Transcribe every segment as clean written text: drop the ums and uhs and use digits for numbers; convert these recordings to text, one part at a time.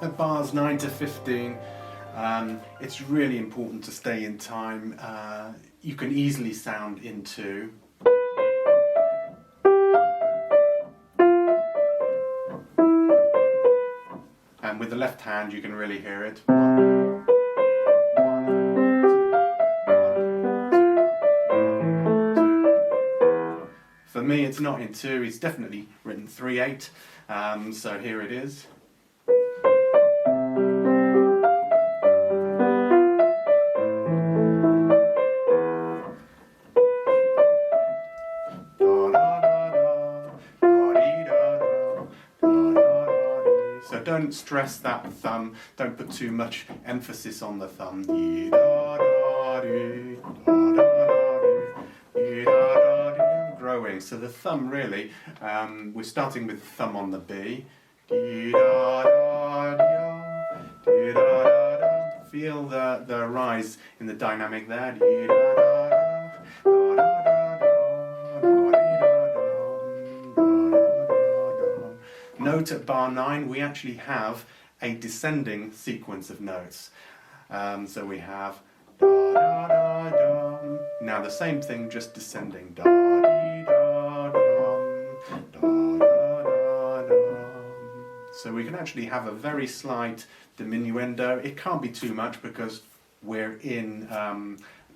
At bars 9 to 15, it's really important to stay in time. You can easily sound into. And with the left hand you can really hear it. For me it's not in 2, it's definitely written 3/8, so here it is. So don't stress that thumb, don't put too much emphasis on the thumb. Growing, so the thumb really, we're starting with the thumb on the B. Feel the rise in the dynamic there. Note at bar 9 we actually have a descending sequence of notes. So we have da, da, da, dum. Now the same thing, just descending. Da, dee, da, dum, da, da, da, dum. So we can actually have a very slight diminuendo. It can't be too much because we're in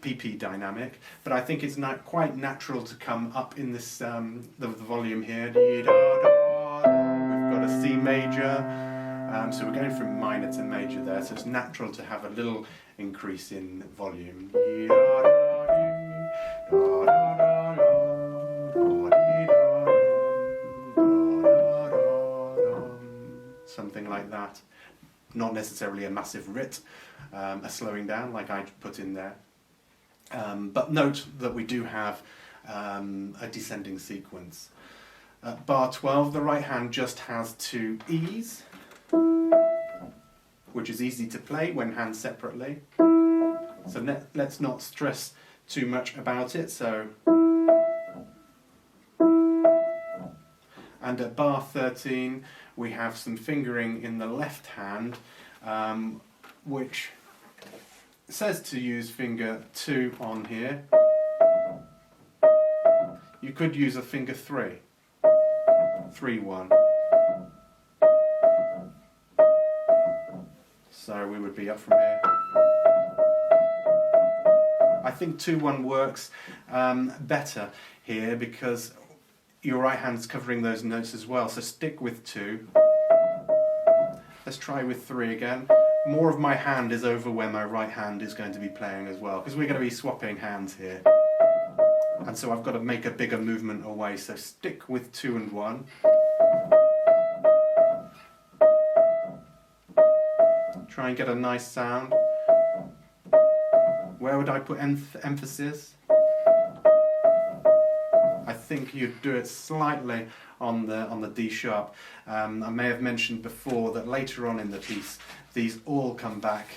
PP dynamic, but I think it's not quite natural to come up in this the volume here. Dee, da, da. We've got a C major, so we're going from minor to major there, so it's natural to have a little increase in volume. Something like that. Not necessarily a massive rit, a slowing down like I put in there. But note that we do have a descending sequence. At bar 12, the right hand just has 2 E's, which is easy to play when hand separately. So let's not stress too much about it. So, and at bar 13, we have some fingering in the left hand, which says to use finger 2 on here. You could use a finger 3. 3-1. So we would be up from here. I think 2-1 works better here because your right hand's covering those notes as well, so stick with 2. Let's try with 3 again. More of my hand is over where my right hand is going to be playing as well, because we're going to be swapping hands here. And so I've got to make a bigger movement away, so stick with 2 and 1. Try and get a nice sound. Where would I put emphasis? I think you'd do it slightly on the D sharp. I may have mentioned before that later on in the piece, these all come back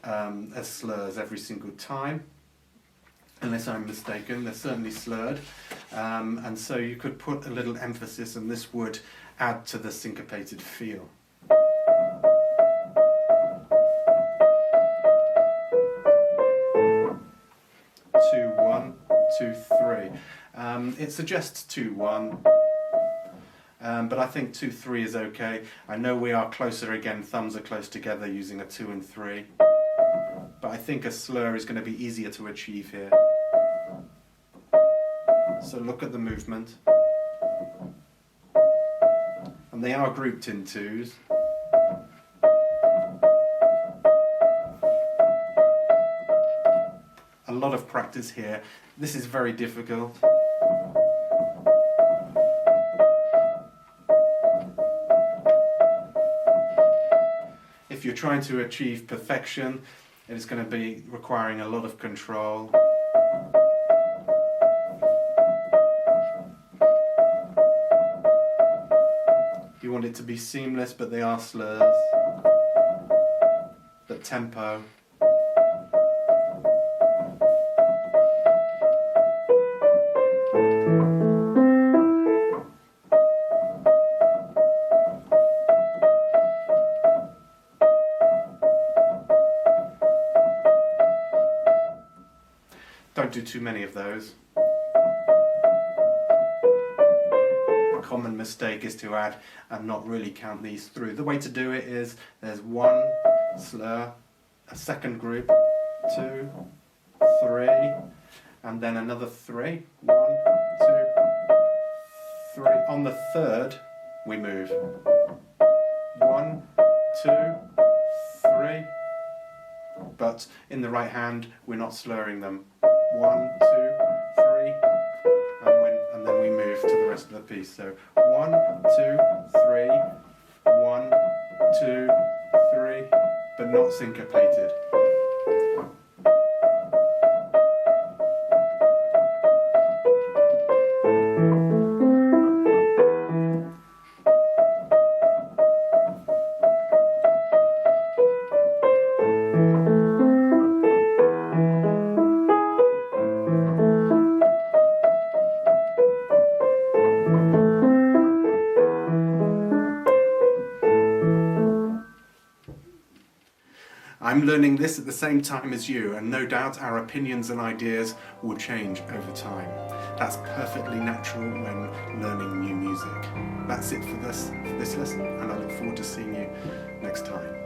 as slurs every single time. Unless I'm mistaken, they're certainly slurred, and so you could put a little emphasis and this would add to the syncopated feel. Two, 1, 2, 3. It suggests 2-1, but I think 2-3 is okay. I know we are closer again, thumbs are close together using a 2 and 3, but I think a slur is going to be easier to achieve here. So look at the movement. And they are grouped in 2s. A lot of practice here. This is very difficult. If you're trying to achieve perfection, it is going to be requiring a lot of control. You want it to be seamless, but they are slurs. The tempo. do too many of those. A common mistake is to add and not really count these through. The way to do it is there's one slur, a second group, 2, 3, and then another 3. 1, 2, 3. On the third, we move. 1, 2, 3. But in the right hand, we're not slurring them. 1, 2, 3, and then we move to the rest of the piece. So 1, 2, 3, 1, 2, 3, but not syncopated. I'm learning this at the same time as you, and no doubt our opinions and ideas will change over time. That's perfectly natural when learning new music. That's it for this lesson, and I look forward to seeing you next time.